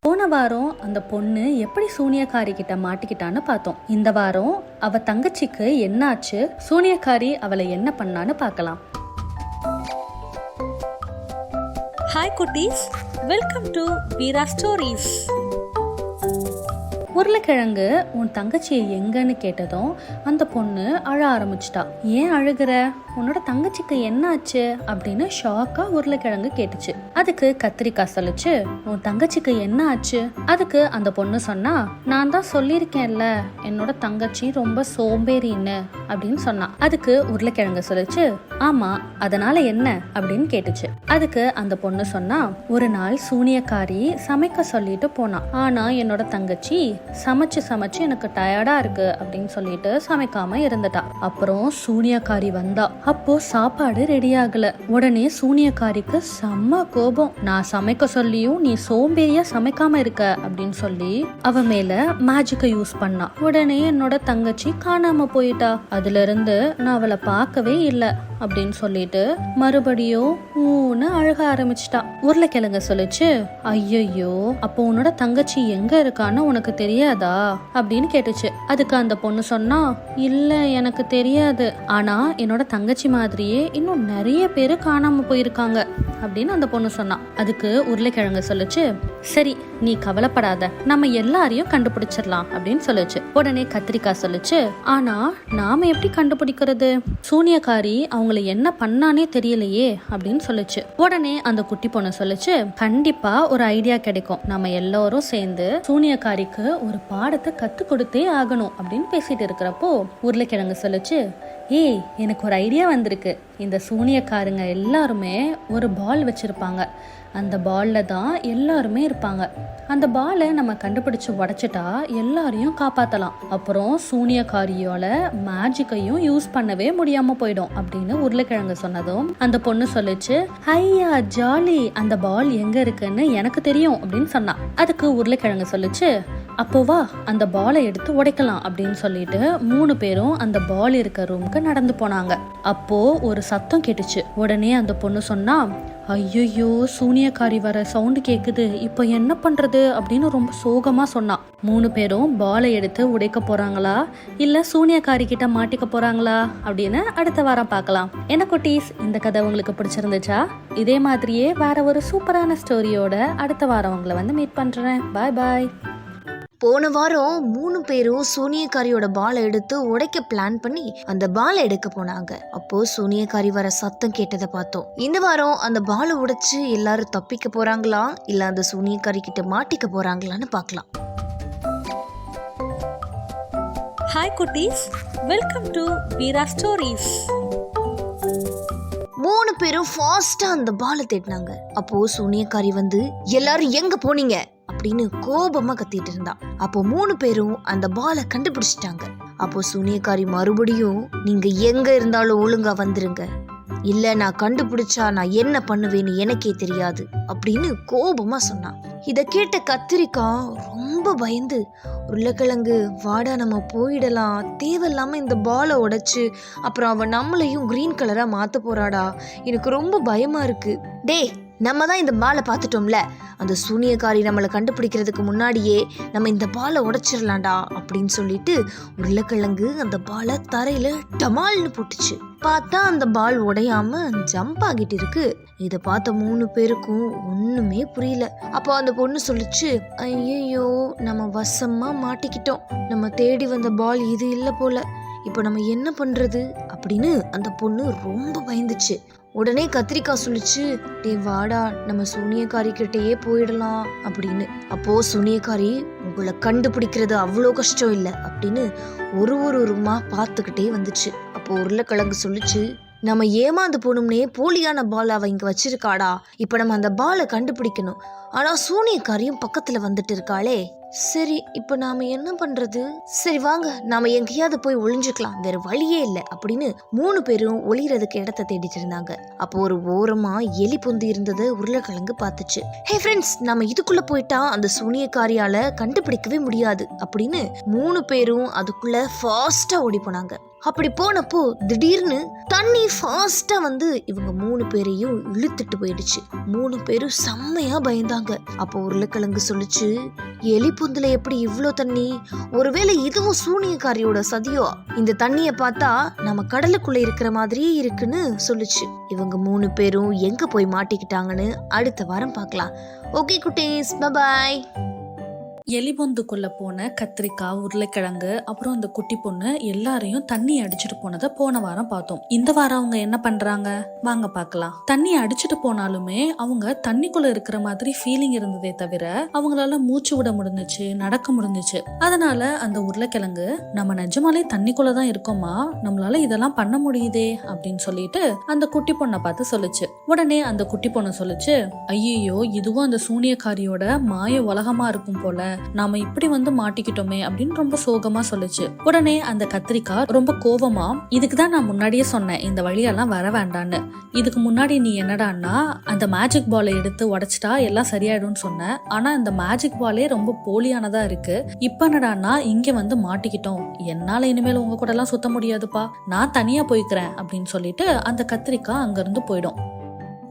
போன வாரம் அந்த பொண்ணு எப்படி சூனியக்காரி கிட்ட மாட்டிக்கிட்டான்னு பார்த்தோம். இந்த வாரம் அவ தங்கச்சிக்கு என்னாச்சு, சூனியக்காரி அவளை என்ன பண்ணான்னு பார்க்கலாம். ஹாய் குட்டீஸ், வெல்கம் டு வீரா ஸ்டோரிஸ். உருளைக்கிழங்கு உன் தங்கச்சியை எங்கன்னு கேட்டதும் அந்த பொண்ணு அழ ஆரம்பிச்சிட்டா. ஏன் அழுகிற, உன்னோட தங்கச்சிக்கு என்ன ஆச்சு அப்படின்னு ஷாக்கா உருளைக்கிழங்கு கேட்டுச்சு. அதுக்கு கத்திரிக்காய் சொல்லுச்சு, உன் தங்கச்சிக்கு என்ன ஆச்சு. அதுக்கு அந்த பொண்ணு சொன்னா, நான் தான் சொல்லியிருக்கேன்ல என்னோட தங்கச்சி ரொம்ப சோம்பேறின்னு அப்படின்னு சொன்னா. அதுக்கு உருளைக்கிழங்கு சொல்லுச்சு, ஆமா அதனால என்ன அப்படின்னு கேட்டுச்சு. அதுக்கு அந்த பொண்ணு சொன்னா, ஒரு நாள் சூனியக்காரி சமைக்க சொல்லிட்டு போனா. ஆனா என்னோட தங்கச்சி சமைச்சு சமைச்சு எனக்கு டயர்டா இருக்கு அப்படின்னு சொல்லிட்டு சமைக்காம இருந்துட்டா. அப்புறம் சூனியக்காரி வந்தா. அப்போ சாப்பாடு ரெடி ஆகல. உடனே சூனியக்காரிக்கு செம்ம கோபம். நான் சமைக்க சொல்லியும் நீ சோம்பேறியா சமைக்காம இருக்க அப்படின்னு சொல்லி அவ மேல மேஜிக்கை யூஸ் பண்ணா. உடனே என்னோட தங்கச்சி காணாம போயிட்டா. அதுல இருந்து நான் அவளை பார்க்கவே இல்லை அப்படின்னு சொல்லிட்டு மறுபடியும் ஊன்னு அழுக ஆரம்பிச்சிட்டா. உருளைக்கிழங்கு சொல்லுச்சு, ஐயோ அப்போ உன்னோட தங்கச்சி எங்க இருக்கான்னு உனக்கு தெரியாதா அப்படின்னு கேட்டுச்சு. அதுக்கு அந்த பொண்ணு சொன்னா, இல்ல எனக்கு தெரியாது, ஆனா என்னோட தங்கச்சி மாதிரியே இன்னும் நிறைய பேரு காணாம போயிருக்காங்க அப்படின்னு அந்த பொண்ணு சொன்னா. அதுக்கு உருளைக்கிழங்கு சொல்லுச்சு, சரி நீ கவலைப்படாத, நம்ம எல்லாரையும் கண்டுபிடிச்சிடலாம் அப்படின்னு சொல்லுச்சு. உடனே கத்திரிக்காய் சொல்லுச்சு, ஆனா நாம எப்படி கண்டுபிடிக்கிறது, சூனியக்காரி அவங்களை என்ன பண்ணானே தெரியலையே அப்படின்னு சொல்லுச்சு. உடனே அந்த குட்டி பொண்ணு சொல்லுச்சு, கண்டிப்பா ஒரு ஐடியா கிடைக்கும், நம்ம எல்லாரும் சேர்ந்து சூனியக்காரிக்கு ஒரு பாடத்தை கத்து கொடுத்தே ஆகணும் அப்படின்னு பேசிட்டு இருக்கிறப்போ உருளைக்கிழங்கு சொல்லுச்சு, ஏய் எனக்கு ஒரு ஐடியா வந்திருக்கு. இந்த சூனியக்காரங்க எல்லாருமே ஒரு பால் வச்சிருப்பாங்க, அந்த பால்ல தான் எல்லாருமே இருப்பாங்க. அந்த பாலை நம்ம கண்டுபிடிச்சு உடைச்சிட்டா எல்லாரையும் காப்பாத்தலாம். அப்புறம் சூனியக்காரியோட மேஜிக்கையும் யூஸ் பண்ணவே முடியாம போயிடும் அப்படின்னு உருளைக்கிழங்கு சொன்னதும் அந்த பொண்ணு சொல்லுச்சு, ஐயா ஜாலி, அந்த பால் எங்க இருக்குன்னு எனக்கு தெரியும் அப்படின்னு சொன்னா. அதுக்கு உருளைக்கிழங்கு சொல்லுச்சு, அப்போவா அந்த பாலை எடுத்து உடைக்கலாம் அப்படின்னு சொல்லிட்டு 3 பேரும் அந்த பால் இருக்க ரூமுக்கு நடந்து போனாங்க. அப்போ ஒரு சத்தம் கேட்டுச்சு. உடனே அந்த பொண்ணு சொன்னா, ஐயோ சூனியக்காரி வர சவுண்டு கேக்குது, இப்போ என்ன பண்றது அப்படின்னு ரொம்ப சோகமா சொன்னா. 3 பேரும் பாலை எடுத்து உடைக்க போறாங்களா இல்ல சூனியக்காரி கிட்ட மாட்டிக்க போறாங்களா அப்படின்னு அடுத்த வாரம் பார்க்கலாம். என்ன குட்டீஸ், இந்த கதை உங்களுக்கு பிடிச்சிருந்துச்சா? இதே மாதிரியே வேற ஒரு சூப்பரான ஸ்டோரியோட அடுத்த வாரம் உங்களை வந்து மீட் பண்றேன். பாய் பாய். போன வாரம் 3 பேரும் சூனியக்காரியோட பாலை எடுத்து உடைக்க பிளான் பண்ணி அந்த பாலை எடுக்க போனாங்க. அப்போ சூனியக்காரி வர சத்தம் கேட்டதை பார்த்தோம். இந்த வாரம் அந்த பாலை உடைச்சு எல்லாரும் தப்பிக்க போறாங்களா இல்ல அந்த சூனியக்காரி கிட்ட மாட்டிக்க போறாங்களான்னு பார்க்கலாம். ஹாய் குட்டீஸ், வெல்கம் டு வீரா ஸ்டோரிஸ். 3 பேரும் ஃபாஸ்டா அந்த பாலை தேடினாங்க. அப்போ சூனியக்காரி வந்து எல்லாரும் எங்க போனீங்க அப்படின்னு கோபமா கத்திட்டு இருந்தா. அப்போ 3 பேரும் அந்த பாலை கண்டுபிடிச்சிட்டாங்க. அப்போ சூனியக்காரி மறுபடியும் நீங்க எங்க இருந்தாலும் ஒழுங்கா வந்துருங்க, இல்ல நான் கண்டுபிடிச்சா நான் என்ன பண்ணுவேன்னு எனக்கே தெரியாது அப்படின்னு கோபமா சொன்னான். இத கேட்ட கத்திரிக்காய் ரொம்ப பயந்து, உருளைக்கிழங்கு வாடா நம்ம போயிடலாம், தேவையில்லாம இந்த பாலை உடைச்சு அப்புறம் அவன் நம்மளையும் கிரீன் கலரா மாத்த போறாடா, எனக்கு ரொம்ப பயமா இருக்கு. டே, நம்ம தான் இந்த பாலை பார்த்துட்டோம்ல, அந்த சூனியக்காரி நம்மளை கண்டுபிடிக்கிறதுக்கு முன்னாடியே நம்ம இந்த பாலை உடைச்சிடலாம்டா அப்படின்னு சொல்லிட்டு உருளைக்கிழங்கு அந்த பாலை தரையில டமால்னு போட்டுச்சு. பார்த்தா அந்த பால் உடையாம ஜம்ப் ஆகிட்டு இருக்கு. இதை பார்த்த 3 பேருக்கும் ஒண்ணுமே புரியல. அப்போ அந்த பொண்ணு சொல்லிச்சு, ஐயோ நம்ம வசமா மாட்டிக்கிட்டோம், நம்ம தேடி வந்த பால் இது இல்ல போல, இப்போ நம்ம என்ன பண்றது அப்படின்னு அந்த பொண்ணு ரொம்ப பயந்துச்சு. உடனே கத்திரிக்காய் சொல்லிச்சு, டே வாடா நம்ம சூனியக்காரி கிட்டேயே போயிடலாம் அப்படின்னு. அப்போ சூனியக்காரி உங்களை கண்டுபிடிக்கிறது அவ்வளோ கஷ்டம் இல்லை அப்படின்னு ஒரு ரூமா பார்த்துக்கிட்டே வந்துச்சு. அப்போ உருளைக்கிழங்கு சொல்லிச்சு, நம்ம ஏமாந்து போகணும்னே போலியான பால் அவ இங்க வச்சிருக்காடா, இப்ப நம்ம அந்த பாலை கண்டுபிடிக்கணும், ஆனா சூனியக்காரியும் பக்கத்துல வந்துட்டு இருக்காளே, சரி இப்ப நாம என்ன பண்றது, சரி வாங்க நாம எங்கேயாவது போய் ஒளிஞ்சுக்கலாம், வேற வழியே இல்லை அப்படின்னு 3 பேரும் ஒளிறதுக்கு இடத்த தேடிட்டு இருந்தாங்க. அப்போ ஒரு ஓரமா எலி பொந்து இருந்ததை உருளைக்கிழங்கு பார்த்துச்சு. ஹே ஃப்ரெண்ட்ஸ், நம்ம இதுக்குள்ள போயிட்டா அந்த சூனியக்காரியால கண்டுபிடிக்கவே முடியாது அப்படின்னு 3 பேரும் அதுக்குள்ள ஃபாஸ்டா ஓடி போனாங்க. அப்படி போனப்போ திடீர்னு தண்ணி ஃபாஸ்டா வந்து இவங்க 3 பேரையும் இழுத்துட்டு போயிடுச்சு. 3 பேரும் செம்மையா பயந்தாங்க. அப்போ உருளைக்கிழங்கு சொல்லிச்சு, எலி பொந்துல எப்படி இவ்ளோ தண்ணி, ஒருவேளை இதுவும் சூனியக்காரியோட சதியோ, இந்த தண்ணிய பார்த்தா நம்ம கடலுக்குள்ள இருக்கிற மாதிரியே இருக்குன்னு சொல்லுச்சு. இவங்க 3 பேரும் எங்க போய் மாட்டிக்கிட்டாங்கன்னு அடுத்த வாரம் பார்க்கலாம். ஓகே குட்டீஸ், பை பாய். எலிபொந்துக்குள்ள போன கத்திரிக்காய், உருளைக்கிழங்கு, அப்புறம் அந்த குட்டி பொண்ணு எல்லாரையும் தண்ணி அடிச்சுட்டு போனதை போன வாரம் பார்த்தோம். இந்த வாரம் அவங்க என்ன பண்றாங்க வாங்க பார்க்கலாம். தண்ணி அடிச்சுட்டு போனாலுமே அவங்க தண்ணிக்குள்ள இருக்கிற மாதிரி ஃபீலிங் இருந்ததே தவிர அவங்களால மூச்சு விட முடிஞ்சிச்சு, நடக்க முடிஞ்சிச்சு. அதனால அந்த உருளைக்கிழங்கு, நம்ம நிஜமாலே தண்ணிக்குள்ளதான் இருக்கோமா, நம்மளால இதெல்லாம் பண்ண முடியுதே அப்படின்னு சொல்லிட்டு அந்த குட்டி பொண்ணை பார்த்து சொல்லுச்சு. உடனே அந்த குட்டி பொண்ணு சொல்லுச்சு, ஐயோ இதுவும் அந்த சூனியக்காரியோட மாய உலகமா இருக்கும் போல, நாம இப்படி வந்து மாட்டிக்கிட்டோமே அப்படின்னு ரொம்ப சோகமா சொல்லுச்சு. உடனே அந்த கத்திரிக்காய் ரொம்ப கோபமா, இதுக்குதான் நான் முன்னாடியே சொன்னேன் இந்த வழியெல்லாம் வர வேண்டான்னு, இதுக்கு முன்னாடி நீ என்னடான்னா அந்த மேஜிக் பாலை எடுத்து உடைச்சிட்டா எல்லாம் சரியாயிடும்னு சொன்ன, ஆனா அந்த மேஜிக் பாலே ரொம்ப போலியானதா இருக்கு, இப்ப என்னடான்னா இங்க வந்து மாட்டிக்கிட்டோம், என்னால இனிமேல் உங்க கூட எல்லாம் சுத்த முடியாதுப்பா, நான் தனியா போய்க்கிறேன் அப்படின்னு சொல்லிட்டு அந்த கத்திரிக்காய் அங்க இருந்து போயிடும்.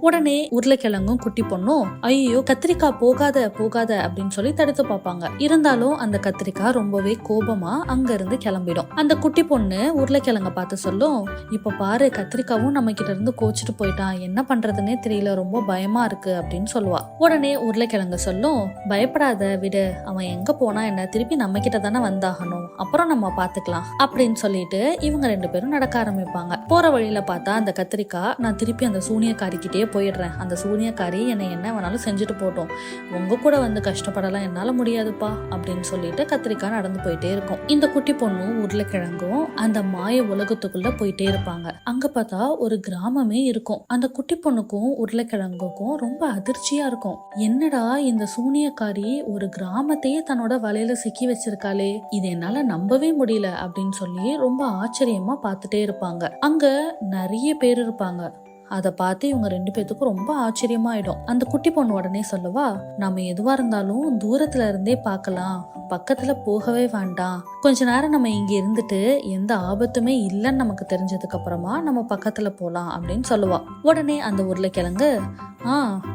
உடனே உருளைக்கிழங்கும் குட்டி பொண்ணும் ஐயோ கத்திரிக்காய் போகாத போகாத அப்படின்னு சொல்லி தடுத்து பார்ப்பாங்க. இருந்தாலும் அந்த கத்திரிக்காய் ரொம்பவே கோபமா அங்க இருந்து கிளம்பிடும். அந்த குட்டி பொண்ணு உருளைக்கிழங்க பார்த்து சொல்லும், இப்ப பாரு கத்திரிக்காவும் நம்ம கிட்ட இருந்து கோச்சிட்டு போயிட்டான், என்ன பண்றதுன்னே தெரியல, ரொம்ப பயமா இருக்கு அப்படின்னு சொல்லுவா. உடனே உருளைக்கிழங்க சொல்லும், பயப்படாத விடு, அவன் எங்க போனா என்ன, திருப்பி நம்ம கிட்ட தானே வந்தாகணும், அப்புறம் நம்ம பாத்துக்கலாம் அப்படின்னு சொல்லிட்டு இவங்க 2 பேரும் நடக்க ஆரம்பிப்பாங்க. போற வழியில பார்த்தா அந்த கத்திரிக்காய், நான் திருப்பி அந்த சூனியக்காரிக்கிட்டே போயிடுறேன், அந்த சூனியக்காரி என்னை என்ன வேணாலும் செஞ்சுட்டு போட்டோம், உங்க கூட வந்து கஷ்டப்படலாம் என்னால முடியாதுப்பா அப்படின்னு சொல்லிட்டு கத்திரிக்காய் நடந்து போயிட்டே இருக்கும். இந்த குட்டி பொண்ணும் உருளைக்கிழங்கும் அந்த மாய உலகத்துக்குள்ள போயிட்டே இருப்பாங்க. அங்க பார்த்தா ஒரு கிராமமே இருக்கும். அந்த குட்டி பொண்ணுக்கும் உருளைக்கிழங்குக்கும் ரொம்ப அதிர்ச்சியா இருக்கும். என்னடா இந்த சூனியக்காரி ஒரு கிராமத்தையே தன்னோட வலையில சிக்கி வச்சிருக்காளே, இது என்னால நம்பவே முடியல அப்படின்னு சொல்லி ரொம்ப ஆச்சரியமா பார்த்துட்டே இருப்பாங்க. அங்க நிறைய பேர் இருப்பாங்க. அதை பார்த்து இவங்க 2 பேத்துக்கும் ரொம்ப ஆச்சரியமாயிடும். அந்த குட்டி பொண்ணு உடனே சொல்லுவா, நாம எதுவா இருந்தாலும் தூரத்துல இருந்தே பார்க்கலாம், பக்கத்துல போகவே வேண்டாம், கொஞ்ச நேரம் நம்ம இங்க இருந்துட்டு எந்த ஆபத்துமே இல்லைன்னு நமக்கு தெரிஞ்சதுக்கு அப்புறமா நம்ம பக்கத்துல போலாம் அப்படின்னு சொல்லுவா. உடனே அந்த உருளைக்கிழங்கு,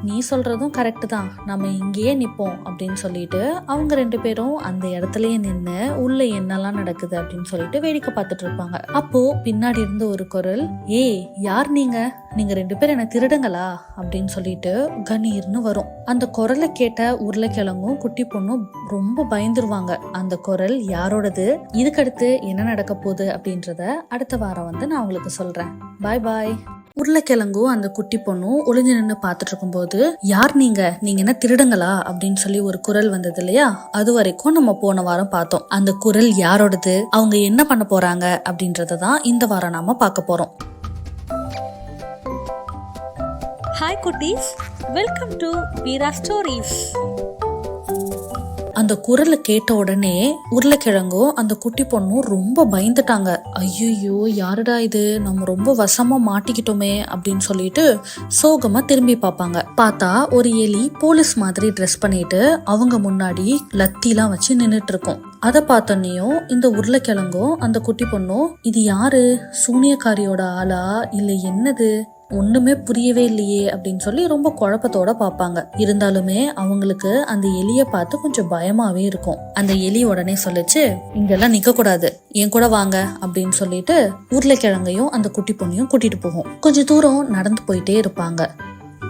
நீ சொல்றதும் கரெக்ட் தான், நம்ம இங்கேயே நிப்போம் அப்படின்னு சொல்லிட்டு அவங்க 2 பேரும் அந்த இடத்துலயே நின்று உள்ள என்னெல்லாம் நடக்குது அப்படின்னு சொல்லிட்டு வேடிக்கை பார்த்துட்டு இருப்பாங்க. அப்போ பின்னாடி இருந்து ஒரு குரல், ஏய் யார் நீங்க நீங்க 2 பேரும் என்ன திருடுங்களா அப்படின்னு சொல்லிட்டு கணீர்னு வரும். அந்த குரலை கேட்ட உருளைக்கிழங்கும் குட்டி பொண்ணும் ரொம்ப பயந்துருவாங்க. அந்த குரல் யாரோடது, இதுக்கடுத்து என்ன நடக்க போகுது அப்படின்றத அடுத்த வாரம் வந்து நான் உங்களுக்கு சொல்றேன். பாய் பாய். உருளைக்கிழங்கும் அந்த குட்டி பொண்ணும் ஒளிஞ்சு நின்று பார்த்துட்டு இருக்கும்போது, யார் நீங்க என்ன திருடுங்களா அப்படின்னு சொல்லி ஒரு குரல் வந்தது இல்லையா, அது வரைக்கும் நம்ம போன வாரம் பார்த்தோம். அந்த குரல் யாரோடது, அவங்க என்ன பண்ண போறாங்க அப்படின்றத தான் இந்த வாரம் நாம பார்க்க போறோம். ஹாய் குட்டீஸ், வெல்கம் டு வீரா ஸ்டோரிஸ். அந்த குரலை கேட்ட உடனே உருளைக்கிழங்கும் அந்த குட்டி பொண்ணும் ரொம்ப பயந்துட்டாங்க. ஐயோ யாருடா இது, நம்ம ரொம்ப வசமா மாட்டிக்கிட்டோமே அப்படின்னு சொல்லிட்டு சோகமா திரும்பி பார்ப்பாங்க. பார்த்தா ஒரு எலி போலீஸ் மாதிரி ட்ரெஸ் பண்ணிட்டு அவங்க முன்னாடி லத்திலாம் வச்சு நின்னுட்டு இருக்கும். அதை பார்த்தோன்னையும் இந்த உருளைக்கிழங்கும் அந்த குட்டி பொண்ணும், இது யாரு, சூனியக்காரியோட ஆளா இல்ல என்னது, ஒண்ணுமே புரியவே இல்லையே அப்படின்னு சொல்லி ரொம்ப குழப்பத்தோட பார்ப்பாங்க. இருந்தாலுமே அவங்களுக்கு அந்த எலிய பார்த்து கொஞ்சம் பயமாவே இருக்கும். அந்த எலி உடனே சொல்லிச்சு, இங்கெல்லாம் நிக்க கூடாது, என் கூட வாங்க அப்படின்னு சொல்லிட்டு உருளைக்கிழங்கையும் அந்த குட்டி பொண்ணையும் கூட்டிட்டு போகும். கொஞ்ச தூரம் நடந்து போயிட்டே இருப்பாங்க.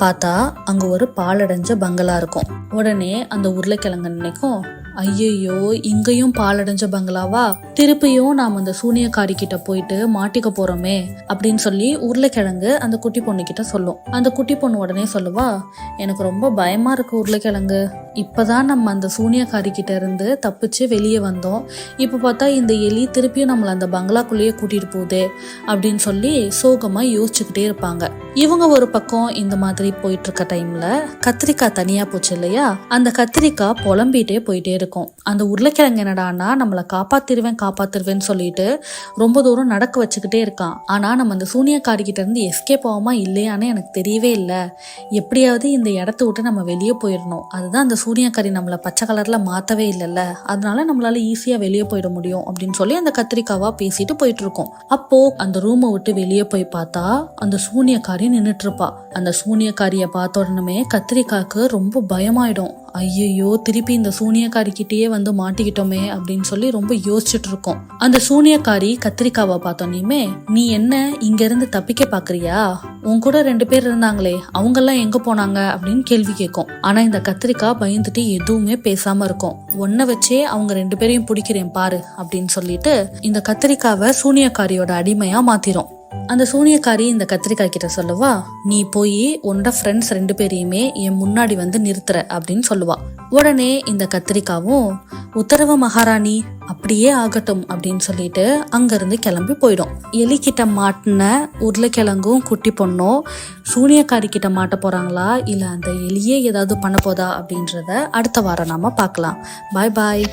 பார்த்தா அங்க ஒரு பாலடைஞ்ச பங்களா இருக்கும். உடனே அந்த உருளைக்கிழங்கு நினைக்கும், ஐயோ இங்கேயும் பாலடைஞ்ச பங்களாவா, திருப்பியும் நாம அந்த சூனியக்காரி கிட்ட போயிட்டு மாட்டிக்க போறோமே அப்படின்னு சொல்லி உருளைக்கிழங்கு அந்த குட்டி பொண்ணு கிட்ட சொல்லும். அந்த குட்டி பொண்ணு உடனே சொல்லுவா, எனக்கு ரொம்ப பயமா இருக்கு உருளைக்கிழங்கு, இப்பதான் நம்ம அந்த சூனியக்காரி கிட்ட இருந்து தப்பிச்சு வெளியே வந்தோம், இப்ப பார்த்தா இந்த எலி திருப்பியும் நம்மள அந்த பங்களாக்குள்ளேயே கூட்டிட்டு போகுதே அப்படின்னு சொல்லி சோகமா யோசிச்சுக்கிட்டே இருப்பாங்க. இவங்க ஒரு பக்கம் இந்த மாதிரி போயிட்டு இருக்க டைம்ல கத்திரிக்காய் தனியா போச்சு இல்லையா, அந்த கத்திரிக்காய் புலம்பிட்டே போயிட்டே இருக்கும். அந்த உருளைக்கிழங்கு என்னடான்னா நம்மளை காப்பாத்திருவேன்னு சொல்லிட்டு ரொம்ப தூரம் நடக்க வச்சுக்கிட்டே இருக்கான். ஆனா நம்ம அந்த சூனியக்காரி கிட்ட இருந்து எஸ்கேப் ஆகாம இல்லையான்னு எனக்கு தெரியவே இல்லை, எப்படியாவது இந்த இடத்த விட்டு நம்ம வெளியே போயிடணும், அதுதான் அந்த சூனியக்காரி நம்மளை பச்சை கலர்ல மாத்தவே இல்லைல்ல, அதனால நம்மளால ஈஸியா வெளியே போயிட முடியும் அப்படின்னு சொல்லி அந்த கத்திரிக்காவா பேசிட்டு போயிட்டு இருக்கோம். அப்போ அந்த ரூமை விட்டு வெளியே போய் பார்த்தா அந்த சூனியக்காரி நின்னுட்டு இருப்பா. அந்த சூனியக்காரிய பார்த்த உடனே கத்திரிக்காய்க்கு ரொம்ப பயமாயிடும். ஐயோ திருப்பி இந்த சூனியக்காரி கிட்டேயே வந்து மாட்டிக்கிட்டோமே அப்படின்னு சொல்லி ரொம்ப யோசிச்சுட்டு இருக்கோம். அந்த சூனியக்காரி கத்திரிக்காவை பார்த்தோன்னே, நீ என்ன இங்க இருந்து தப்பிக்க பாக்குறியா, உன் கூட 2 பேர் இருந்தாங்களே அவங்கெல்லாம் எங்க போனாங்க அப்படின்னு கேள்வி கேட்கும். ஆனா இந்த கத்திரிக்காய் பயந்துட்டு எதுவுமே பேசாம இருக்கும். ஒன்ன வச்சே அவங்க 2 பேரையும் பிடிக்கிறேன் பாரு அப்படின்னு சொல்லிட்டு இந்த கத்திரிக்காவை சூனியக்காரியோட அடிமையா மாத்திரும். அந்த சூனியக்காரி இந்த கத்திரிக்காய் கிட்ட சொல்லுவா, நீ போய் உன்னோட ஃப்ரெண்ட்ஸ் 2 பேரையுமே என் முன்னாடி வந்து நிறுத்துற அப்படின்னு சொல்லுவா. உடனே இந்த கத்திரிக்காவும், உத்தரவு மகாராணி, அப்படியே ஆகட்டும் அப்படின்னு சொல்லிட்டு அங்கிருந்து கிளம்பி போயிடும். எலிக்கிட்ட மாட்டின உருளைக்கிழங்கும் குட்டி பொண்ணும் சூனியக்காரி கிட்ட மாட்ட போறாங்களா இல்ல அந்த எலியே ஏதாவது பண்ண போதா அப்படின்றத அடுத்த வாரம் நாம பார்க்கலாம். பாய் பாய்.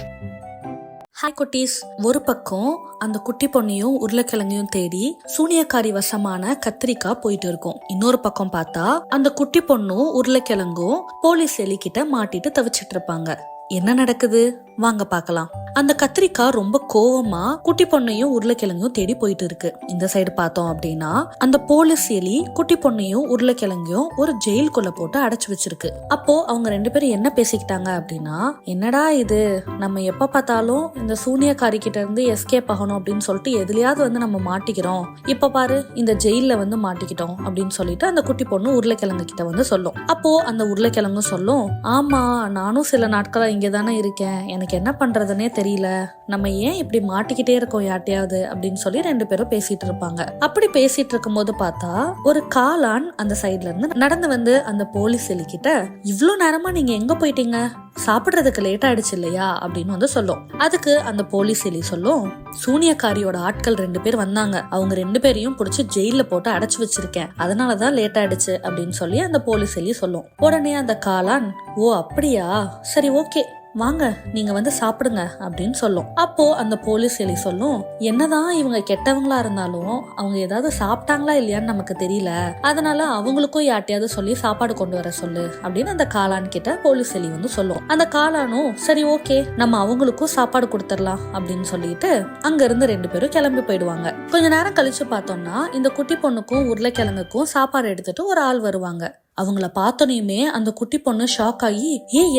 ஹாய் குட்டீஸ், ஒரு பக்கம் அந்த குட்டி பொண்ணையும் உருளைக்கிழங்கையும் தேடி சூனியக்காரி வசமான கத்திரிக்காய் போயிட்டு இருக்கும். இன்னொரு பக்கம் பார்த்தா அந்த குட்டி பொண்ணும் உருளைக்கிழங்கும் போலீஸ் எலிக்கிட்ட மாட்டிட்டு தவிச்சிட்டு இருப்பாங்க. என்ன நடக்குது வாங்க பார்க்கலாம். அந்த கத்திரிக்காய் ரொம்ப கோவமா குட்டி பொண்ணையும் உருளைக்கிழங்கையும் தேடி போயிட்டு இருக்கு. இந்த சைடு பார்த்தோம் அப்படின்னா அந்த போலீஸ் எலி குட்டி பொண்ணையும் உருளைக்கிழங்கையும் ஒரு ஜெயிலுக்குள்ள போட்டு அடைச்சு வச்சிருக்கு. அப்போ அவங்க 2 பேரும் என்ன பேசிக்கிட்டாங்க அப்படின்னா, என்னடா இது, நம்ம எப்ப பார்த்தாலும் இந்த சூனியக்காரி கிட்ட இருந்து எஸ்கேப் ஆகணும் அப்படின்னு சொல்லிட்டு எதுலயாவது வந்து நம்ம மாட்டிக்கிறோம், இப்ப பாரு இந்த ஜெயில வந்து மாட்டிக்கிட்டோம் அப்படின்னு சொல்லிட்டு அந்த குட்டி பொண்ணு உருளைக்கிழங்கு கிட்ட வந்து சொல்லும். அப்போ அந்த உருளைக்கிழங்கும் சொல்லும், ஆமா நானும் சில நாட்களா இங்கதானே இருக்கேன், எனக்கு என்ன பண்றதுன்னே தெரியல, நம்ம ஏன் இப்படி மாட்டிக்கிட்டே இருக்கோம் யார்ட்டையாவது அப்படின்னு சொல்லி 2 பேரும் பேசிட்டு இருப்பாங்க. அப்படி பேசிட்டு இருக்கும் போது பார்த்தா ஒரு காளான் அந்த சைட்ல இருந்து நடந்து வந்து அந்த போலீஸ் எலி கிட்ட, இவ்ளோ நேரமா நீங்க எங்க போயிட்டீங்க, சாப்பிடுறதுக்கு லேட் ஆயிடுச்சு இல்லையா அப்படின்னு வந்து சொல்லும். அதுக்கு அந்த போலீஸ் எலி சொல்லும், சூனியக்காரியோட ஆட்கள் 2 பேர் வந்தாங்க, அவங்க 2 பேரையும் புடிச்சு ஜெயில போட்டு அடைச்சு வச்சிருக்கேன், அதனாலதான் லேட் ஆயிடுச்சு அப்படின்னு சொல்லி அந்த போலீஸ் எலி சொல்லும். உடனே அந்த காளான், ஓ அப்படியா, சரி ஓகே வாங்க நீங்க வந்து சாப்பிடுங்க அப்படின்னு சொல்லும். அப்போ அந்த போலீஸ் எலி சொல்லும், என்னதான் இவங்க கெட்டவங்களா இருந்தாலும் அவங்க ஏதாவது சாப்பிட்டாங்களா இல்லையான்னு நமக்கு தெரியல, அதனால அவங்களுக்கும் யார்ட்டையாவது சொல்லி சாப்பாடு கொண்டு வர சொல்லு அப்படின்னு அந்த காளான் கிட்ட போலீஸ் எலி வந்து சொல்லும். அந்த காளானும் சரி ஓகே நம்ம அவங்களுக்கும் சாப்பாடு கொடுத்துடலாம் அப்படின்னு சொல்லிட்டு அங்க இருந்து 2 பேரும் கிளம்பி போயிடுவாங்க. கொஞ்ச நேரம் கழிச்சு பார்த்தோம்னா இந்த குட்டி பொண்ணுக்கும் உருளைக்கிழங்குக்கும் சாப்பாடு எடுத்துட்டு ஒரு ஆள் வருவாங்க. அவங்கள பார்த்தோனையுமே அந்த குட்டி பொண்ணு ஷாக் ஆகி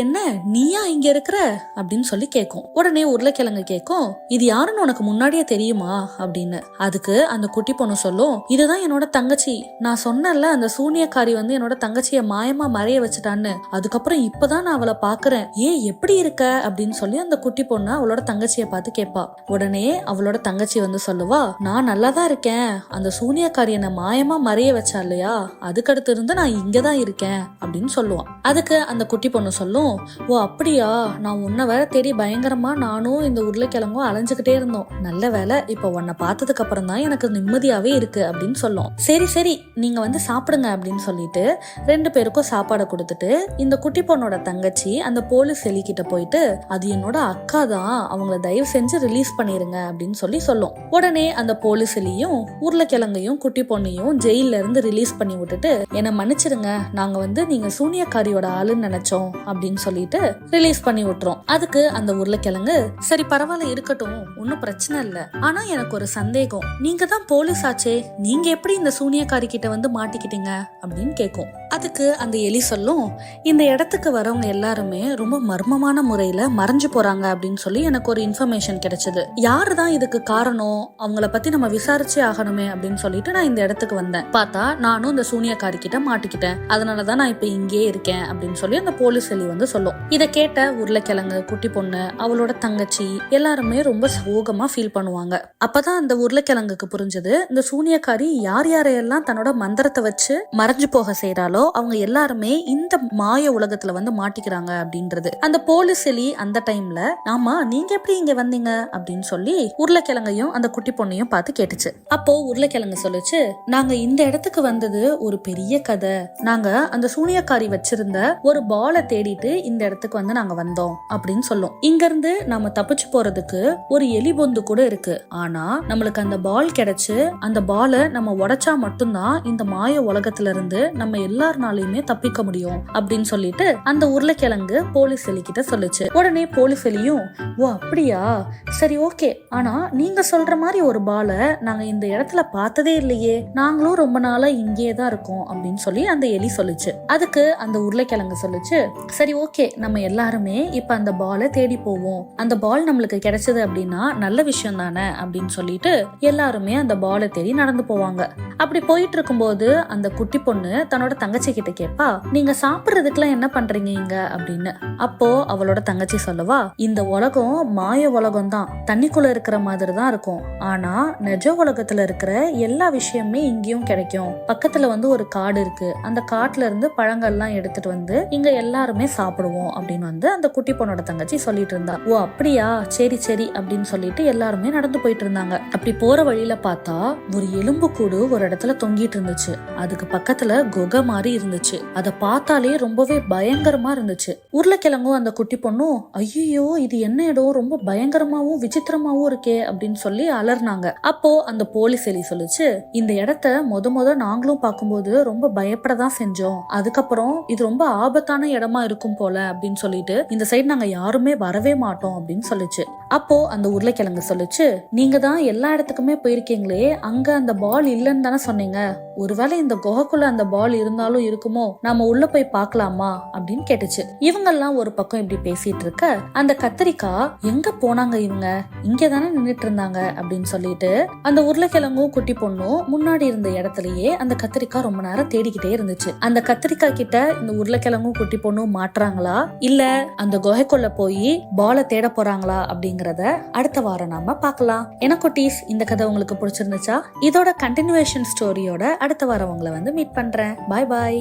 என்ன நீயா இங்க இருக்கிற அப்படின்னு சொல்லி கேக்கும். உடனே உருளைக்கிழங்கு கேக்கும், இது யாருன்னு உனக்கு முன்னாடியே தெரியுமா அப்படின்னு. அதுக்கு அந்த குட்டி பொண்ணு சொல்லும், இதுதான் என்னோட தங்கச்சி. நான் சொன்னேன்ல அந்த சூனியக்காரி வந்து என்னோட தங்கச்சிய மாயமா மறைய வச்சுட்டான்னு. அதுக்கப்புறம் இப்பதான் நான் அவளை பாக்குறேன். எப்படி இருக்க அப்படின்னு சொல்லி அந்த குட்டி பொண்ணு அவளோட தங்கச்சிய பார்த்து கேட்பா. உடனே அவளோட தங்கச்சி வந்து சொல்லுவா, நான் நல்லாதான் இருக்கேன். அந்த சூனியக்காரி என்ன மாயமா மறைய வச்சா இல்லையா, அதுக்கடுத்து இருந்து நான் இங்கதான் இருக்கேன் அப்படின்னு சொல்லுவான். அதுக்கு அந்த குட்டி பொண்ணு சொல்லும், ஓ அப்படியா, நான் உன்னை வேற தேடி பயங்கரமா நானும் இந்த உருளைக்கிழங்கும் அலைஞ்சுக்கிட்டே இருந்தோம். நல்ல வேலை இப்ப உன்னை பார்த்ததுக்கு அப்புறம் தான் எனக்கு நிம்மதியாவே இருக்கு அப்படின்னு சொல்லும். சரி சரி நீங்க வந்து சாப்பிடுங்க அப்படின்னு சொல்லிட்டு 2 பேருக்கும் சாப்பாடை கொடுத்துட்டு இந்த குட்டி பொண்ணோட தங்கச்சி அந்த போலீஸ் எலிக்கிட்ட போயிட்டு, அது என்னோட அக்கா தான், அவங்கள தயவு செஞ்சு ரிலீஸ் பண்ணிருங்க அப்படின்னு சொல்லும். உடனே அந்த போலீஸ் எலியும் உருளைக்கிழங்கையும் குட்டி பொண்ணையும் ஜெயில இருந்து ரிலீஸ் பண்ணி விட்டுட்டு, என்னை மன்னிச்சிருங்க, நாங்க வந்து நீங்க சூனியக்காரியோட ஆளுன்னு நினைச்சோம் அப்படின்னு சொல்லிட்டு ரிலீஸ் பண்ணி விட்டுறோம். அதுக்கு அந்த உருளைக்கிழங்கு, சரி பரவாயில்ல இருக்கட்டும், ஒன்னும் பிரச்சனை இல்ல. ஆனா எனக்கு ஒரு சந்தேகம், நீங்க தான் போலீஸ் ஆச்சே, நீங்க எப்படி இந்த சூனியக்காரி கிட்ட வந்து மாட்டிக்கிட்டீங்க அப்படின்னு கேக்கும். அதுக்கு அந்த எலி சொல்லும், இந்த இடத்துக்கு வரவங்க எல்லாருமே ரொம்ப மர்மமான முறையில மறைஞ்சு போறாங்க அப்படின்னு சொல்லி எனக்கு ஒரு இன்ஃபர்மேஷன் கிடைச்சது. யாருதான் இதுக்கு காரணம், அவங்கள பத்தி நம்ம விசாரிச்சே ஆகணுமே அப்படின்னு சொல்லிட்டு நான் இந்த இடத்துக்கு வந்தேன். பார்த்தா நானும் இந்த சூனியக்காரி கிட்ட மாட்டிக்கிட்டேன். அதனாலதான் நான் இப்ப இங்கே இருக்கேன் அப்படின்னு சொல்லி அந்த போலீஸ் எலி வந்து சொல்லும். இதை கேட்ட உருளைக்கிழங்கு, குட்டி பொண்ணு, அவளோட தங்கச்சி எல்லாருமே ரொம்ப சோகமா ஃபீல் பண்ணுவாங்க. அப்பதான் அந்த உருளைக்கிழங்குக்கு புரிஞ்சது, இந்த சூனியக்காரி யார் யாரையெல்லாம் தன்னோட மந்திரத்தை வச்சு மறைஞ்சு போக செய்யறாளோ அவங்க எல்லாருமே இந்த மாய உலகத்துல வந்து மாட்டிக்கிறாங்க அப்படின்றது. அந்த போலீஸ் எலி அந்த டைம்ல, ஆமா நீங்க எப்படி இங்க வந்தீங்க அப்படின்னு சொல்லி உருளைக்கிழங்கையும் அந்த குட்டி பொண்ணையும் பார்த்து கேட்டுச்சு. அப்போ உருளைக்கிழங்கு சொல்லுச்சு, நாங்க இந்த இடத்துக்கு வந்தது ஒரு பெரிய கதை. நாங்க அந்த சூனியக்காரி வச்சிருந்த ஒரு பாலை தேடிட்டு இந்த இடத்துக்கு வந்து நாங்க வந்தோம் அப்படின்னு சொல்லும். இங்க இருந்து நாம தப்பிச்சு போறதுக்கு ஒரு எலி பொந்து கூட இருக்கு. ஆனா நம்மளுக்கு அந்த பால் கிடைச்சு அந்த பாலை நம்ம உடைச்சா மட்டும்தான் இந்த மாய உலகத்துல இருந்து நம்ம எல்லாருனாலையுமே தப்பிக்க முடியும் அப்படின்னு சொல்லிட்டு அந்த உருளைக்கிழங்கு போலீஸ் எலி கிட்ட சொல்லுச்சு. உடனே போலீஸ் எலியும், ஓ அப்படியா, சரி ஓகே, ஆனா நீங்க சொல்ற மாதிரி ஒரு பாலை நாங்க இந்த இடத்துல பார்த்ததே இல்லையே, நாங்களும் ரொம்ப நாளா இங்கே தான் இருக்கோம் அப்படின்னு சொல்லி அந்த எலி சொல்லுச்சு. அதுக்கு அந்த உருளைக்கிழங்கு சொல்லுச்சு, சரி ஓகே, நம்ம எல்லாருமே இப்ப அந்த பாலை தேடி போவோம். அந்த பால் நம்மளுக்கு கிடைச்சது அப்படின்னா நல்ல விஷயம் தானே அப்படின்னு சொல்லிட்டு எல்லாருமே அந்த பாலை தேடி நடந்து போவாங்க. அப்படி போயிட்டு இருக்கும்போது அந்த குட்டி பொண்ணு தன்னோட தங்கச்சி கிட்ட கேட்பா, நீங்க சாப்பிடுறதுக்குலாம் என்ன பண்றீங்க இங்க அப்படின்னு. அப்போ அவளோட தங்கச்சி சொல்லுவா, இந்த உலகம் மாய உலகம் தான், தண்ணிக்குள்ள இருக்கிற மாதிரி தான் இருக்கும். ஆனா நிஜ உலகத்துல இருக்கிற எல்லா விஷயமே இங்கேயும் கிடைக்கும். பக்கத்துல வந்து ஒரு காடு இருக்கு, அந்த காட்டுல இருந்து பழங்கள்லாம் எடுத்துட்டு வந்து இங்க எல்லாருமே சாப்பிடுவோம் அப்படின்னு வந்து அந்த குட்டி பொண்ணோட தங்கச்சி சொல்லிட்டு இருந்தா. ஓ அப்படியா, சரி சரி அப்படின்னு சொல்லிட்டு எல்லாருமே நடந்து போயிட்டு இருந்தாங்க. அப்படி போற வழியில பார்த்தா ஒரு எலும்பு கூடு ஒரு இடத்துல தொங்கிட்டு இருந்துச்சு. அதுக்கு பக்கத்துல குகை மாதிரி இருந்துச்சு. அதை பார்த்தாலே ரொம்பவே பயங்கரமா இருந்துச்சு. உருளைக்கிழங்கும் அந்த குட்டி பொண்ணும், ஐயோ இது என்ன இடம், ரொம்ப பயங்கரமாவும் விசித்திரமாவும் இருக்கே அப்படின்னு சொல்லி அலர்னாங்க. அப்போ அந்த போலீஸ் எலி சொல்லுச்சு, இந்த இடத்த முத நாங்களும் பார்க்கும்போது ரொம்ப பயப்படதான் செஞ்சோம். அதுக்கப்புறம் இது ரொம்ப ஆபத்தான இடமா இருக்கும் போல அப்படின்னு சொல்லிட்டு இந்த சைடு நாங்க யாருமே வரவே மாட்டோம் அப்படின்னு சொல்லுச்சு. அப்போ அந்த உருளைக்கிழங்கு சொல்லுச்சு, நீங்க தான் எல்லா இடத்துக்குமே போயிருக்கீங்களே, அங்க அந்த பால் இல்லன்னு தானே சொன்னீங்க, ஒருவேளை இந்த குகைக்குள்ள அந்த பால் இருந்தாலும் இருக்குமோ, நாம உள்ள போய் பார்க்கலாமா அப்படின்னு கேட்டுச்சு. இவங்கெல்லாம் ஒரு பக்கம் இப்படி பேசிட்டு இருக்க, அந்த கத்திரிக்காய் எங்க போனாங்க, இவங்க இங்கதானே நின்னுட்டு இருந்தாங்க அப்படின்னு சொல்லிட்டு அந்த உருளைக்கிழங்கும் குட்டி பொண்ணும் முன்னாடி இருந்த இடத்துலயே அந்த கத்திரிக்காய் ரொம்ப நேரம் தேடிக்கிட்டே இருந்துச்சு. அந்த கத்திரிக்காய் கிட்ட இந்த உருளைக்கிழங்கும் குட்டி பொண்ணும் மாட்டுறாங்களா இல்ல அந்த குகைக்குள்ள போய் பாலை தேட போறாங்களா அப்படிங்கறத அடுத்த வாரம் நாம பார்க்கலாம். என்ன குட்டீஸ், இந்த கதை உங்களுக்கு பிடிச்சிருந்துச்சா? இதோட கண்டினியூவேஷன் ஸ்டோரியோட அடுத்த வாரம் உங்களை வந்து மீட் பண்றேன். பாய் பாய்.